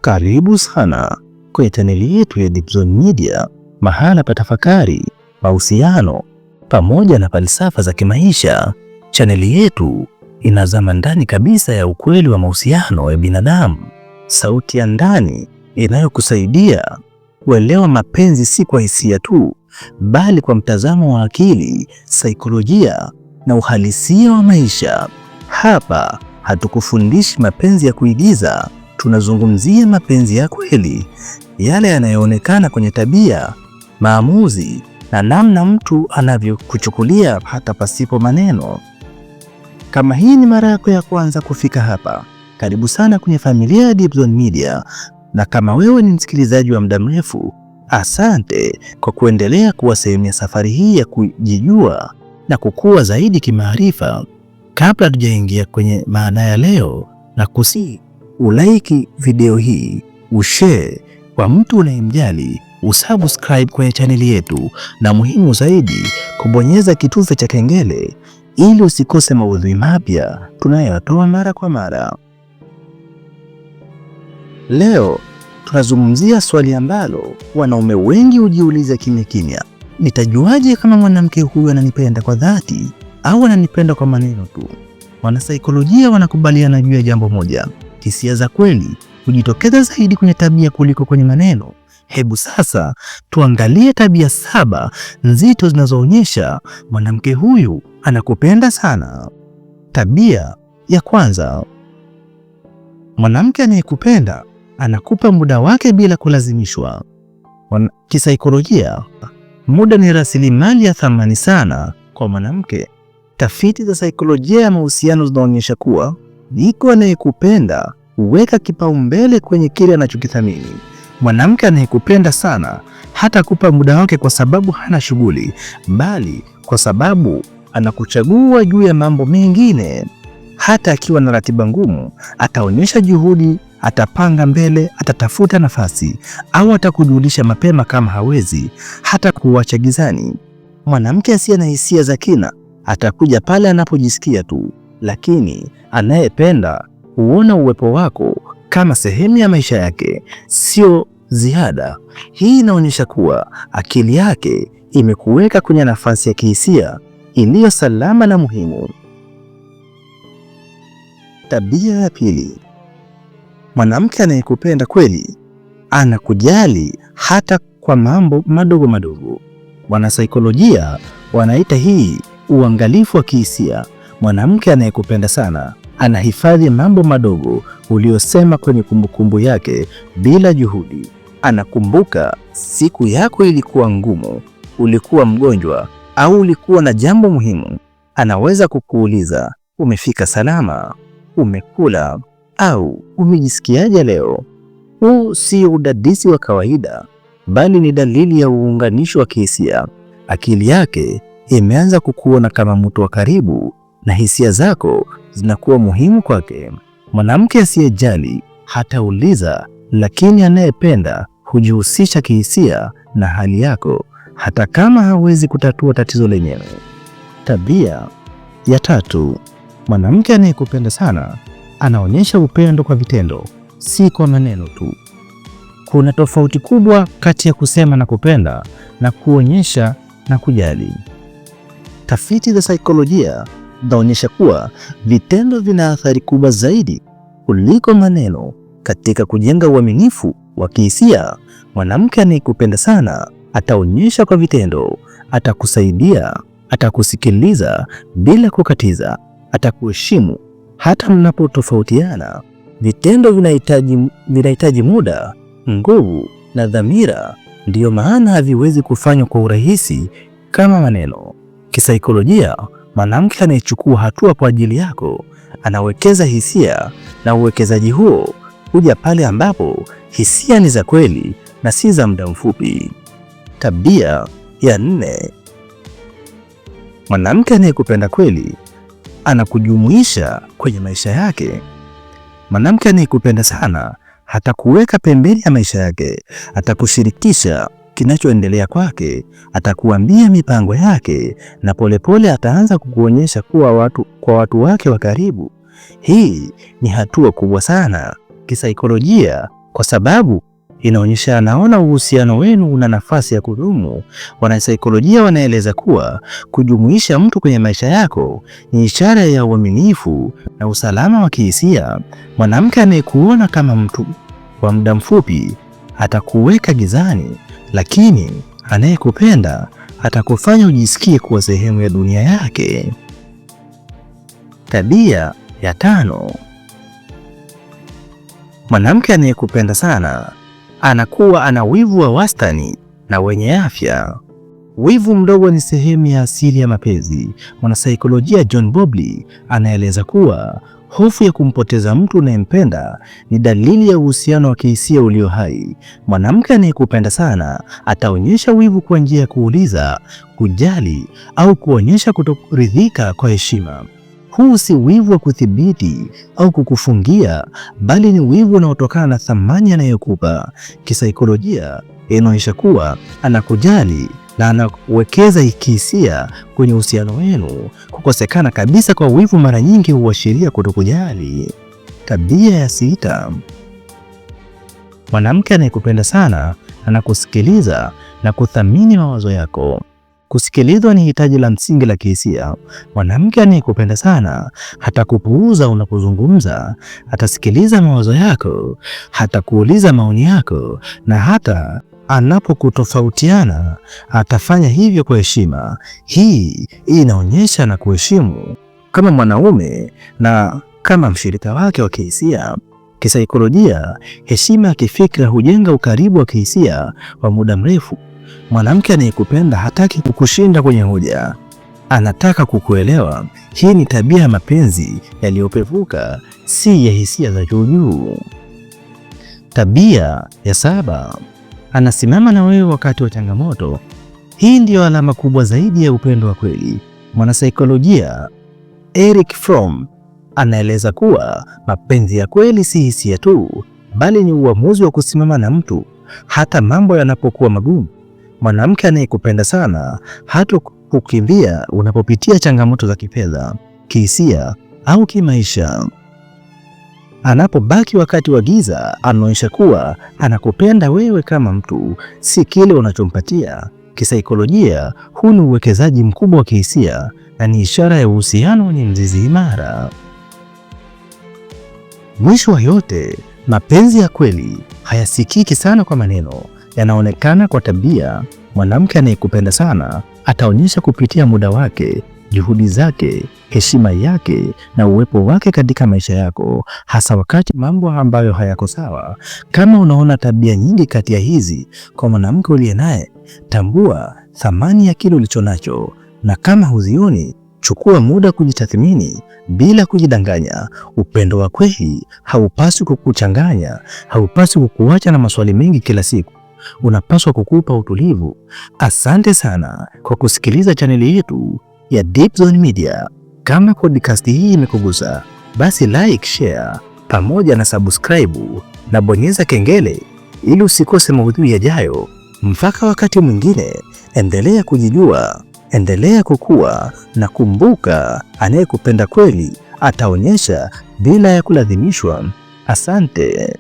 Karibu sana kwenye chaneli yetu ya Deep Zone Media, mahala pa tafakari, mahusiano pamoja na falsafa za kimaisha. Chaneli yetu inazama ndani kabisa ya ukweli wa mahusiano ya binadamu, sauti ya ndani inayokusaidia kuelewa mapenzi si kwa hisia tu, bali kwa mtazamo wa akili, saikolojia na uhalisia wa maisha. Hapa hatukufundishi mapenzi ya kuigiza, tunazungumzia mapenzi ya kweli, yale yanayoonekana kwenye tabia, maamuzi na namna mtu anavyokuchukulia hata pasipo maneno. Kama hii ni mara yako ya kwanza kufika hapa, karibu sana kwenye familia ya Deep Zone Media, na kama wewe ni msikilizaji wa muda mrefu, asante kwa kuendelea kuwa sehemu ya safari hii ya kujijua na kukua zaidi kimaarifa. Kabla hatujaingia kwenye maana ya leo, na kusi ulaiki video hii, ushare kwa mtu unayemjali, usubscribe kwenye chaneli yetu, na muhimu zaidi kubonyeza kitufe cha kengele ili usikose maudhui mapya tunayotoa mara kwa mara. Leo tunazungumzia swali ambalo wanaume wengi hujiuliza kimya kimya: nitajuaje kama mwanamke huyu ananipenda kwa dhati au ananipenda kwa maneno tu? Wanasaikolojia wanakubaliana juu ya jambo moja: hisia za kweli hujitokeza zaidi kwenye tabia kuliko kwenye maneno. Hebu sasa tuangalie tabia 7 nzito zinazoonyesha mwanamke huyu anakupenda sana. Tabia ya kwanza: mwanamke anayekupenda anakupa muda wake bila kulazimishwa. Kisaikolojia, muda ni rasilimali ya thamani sana kwa mwanamke. Tafiti za saikolojia ya mahusiano zinaonyesha kuwa mtu anayekupenda huweka kipaumbele kwenye kile anachokithamini. Mwanamke anayekupenda sana hatakupa muda wake kwa sababu hana shughuli, bali kwa sababu anakuchagua juu ya mambo mengine. Hata akiwa na ratiba ngumu, ataonyesha juhudi, atapanga mbele, atatafuta nafasi, au atakujulisha mapema kama hawezi, hata kuacha gizani. Mwanamke asiye na hisia za kina atakuja pale anapojisikia tu, lakini anayependa huona uwepo wako kama sehemu ya maisha yake, sio ziada. Hii inaonyesha kuwa akili yake imekuweka kwenye nafasi ya kihisia iliyo salama na muhimu. Tabia ya pili: mwanamke anayekupenda kweli anakujali hata kwa mambo madogo madogo. Wanasaikolojia wanaita hii uangalifu wa kihisia. Mwanamke anayekupenda sana anahifadhi mambo madogo uliyosema kwenye kumbukumbu yake bila juhudi. Anakumbuka siku yako ilikuwa ngumu, ulikuwa mgonjwa, au ulikuwa na jambo muhimu. Anaweza kukuuliza, umefika salama, umekula, au umejisikiaje leo? Huu si udadisi wa kawaida, bali ni dalili ya uunganisho wa kihisia. Akili yake imeanza kukuona kama mtu wa karibu, na hisia zako zinakuwa muhimu kwake. Mwanamke asiyejali hatauliza, lakini anayependa hujihusisha kihisia na hali yako, hata kama hawezi kutatua tatizo lenyewe. Tabia ya tatu: mwanamke anayekupenda sana anaonyesha upendo kwa vitendo, si kwa maneno tu. Kuna tofauti kubwa kati ya kusema nakupenda na kuonyesha na kujali. Tafiti za saikolojia zinaonyesha kuwa vitendo vina athari kubwa zaidi kuliko maneno katika kujenga uaminifu wa kihisia. Mwanamke anayekupenda sana ataonyesha kwa vitendo, atakusaidia, atakusikiliza bila kukatiza, atakuheshimu hata mnapotofautiana. Vitendo vinahitaji muda, nguvu na dhamira, ndiyo maana haviwezi kufanywa kwa urahisi kama maneno. Kisaikolojia, mwanamke anayechukua hatua kwa ajili yako anawekeza hisia, na uwekezaji huo huja pale ambapo hisia ni za kweli na si za muda mfupi. Tabia ya 4: mwanamke anayekupenda kweli anakujumuisha kwenye maisha yake. Mwanamke anayekupenda sana hatakuweka pembeni ya maisha yake, atakushirikisha kinachoendelea kwake, atakuambia mipango yake, na polepole ataanza kukuonyesha kuwa kwa watu wake wa karibu. Hii ni hatua kubwa sana. Kisaikolojia, kwa sababu inaonyesha anaona uhusiano wenu una nafasi ya kudumu. Wanasaikolojia wanaeleza kuwa kujumuisha mtu kwenye maisha yako ni ishara ya uaminifu na usalama wa kihisia. Mwanamke anayekuona kama mtu kwa muda mfupi atakuweka gizani, lakini anayekupenda atakufanya ujisikie kuwa sehemu ya dunia yake. Tabia ya 5. Mwanamke anayekupenda sana anakuwa ana wivu wa wastani na wenye afya. Wivu mdogo ni sehemu ya asili ya mapenzi. Mwanasaikolojia John Bowlby anaeleza kuwa hofu ya kumpoteza mtu unayempenda ni dalili ya uhusiano wa kihisia ulio hai. Mwanamke anayekupenda sana ataonyesha wivu kwa njia ya kuuliza, kujali au kuonyesha kutoridhika kwa heshima. Huu si wivu wa kudhibiti au kukufungia, bali ni wivu unaotokana na thamani anayokupa. Kisaikolojia inaonyesha kuwa anakujali na anawekeza kihisia kwenye uhusiano wenu. Kukosekana kabisa kwa wivu mara nyingi huashiria kutokujali. Tabia ya 6. Mwanamke anayekupenda sana anakusikiliza na kuthamini mawazo yako. Kusikilizwa ni hitaji la msingi la kihisia. Mwanamke anayekupenda sana hatakupuuza unapozungumza, atasikiliza mawazo yako, hatakuuliza maoni yako, na hata anapokutofautiana atafanya hivyo kwa heshima. Hii inaonyesha na kuheshimu kama mwanaume na kama mshirika wake wa kihisia. Kisaikolojia, heshima ya kifikra hujenga ukaribu wa kihisia wa muda mrefu. Mwanamke anayekupenda hataki kukushinda kwenye hoja, anataka kukuelewa. Hii ni tabia ya mapenzi yaliyopevuka, si ya hisia za juu. Tabia ya 7. Anasimama na wewe wakati wa changamoto. Hii ndiyo alama kubwa zaidi ya upendo wa kweli. Mwanasaikolojia Erich Fromm anaeleza kuwa mapenzi ya kweli si hisia tu, bali ni uamuzi wa kusimama na mtu hata mambo yanapokuwa magumu. Mwanamke anayekupenda sana hata kukimbia unapopitia changamoto za kifedha, kihisia au kimaisha. Anapobaki wakati wa giza, anaonyesha kuwa anakupenda wewe kama mtu, si kile unachompatia. Kisaikolojia, huu ni uwekezaji mkubwa wa kihisia na ni ishara ya uhusiano wenye mzizi imara. Mwisho wa yote, mapenzi ya kweli hayasikiki sana kwa maneno, yanaonekana kwa tabia. Mwanamke anayekupenda sana ataonyesha kupitia muda wake, juhudi zake, heshima yake na uwepo wake katika maisha yako, hasa wakati mambo ambayo hayako sawa. Kama unaona tabia nyingi kati ya hizi kwa mwanamke uliye naye, tambua thamani ya kile ulicho nacho, na kama huzioni, chukua muda kujitathmini bila kujidanganya. Upendo wa kweli haupaswi kukuchanganya, haupaswi kukuacha na maswali mengi kila siku. Unapaswa kukupa utulivu. Asante sana kwa kusikiliza chaneli yetu ya Deep Zone Media. Kama podcast hii imekugusa, basi like, share pamoja na subscribe na bonyeza kengele ili usikose maudhui yajayo. Mpaka wakati mwingine, endelea kujijua, endelea kukua, na kumbuka, anayekupenda kweli ataonyesha bila ya kulazimishwa. Asante.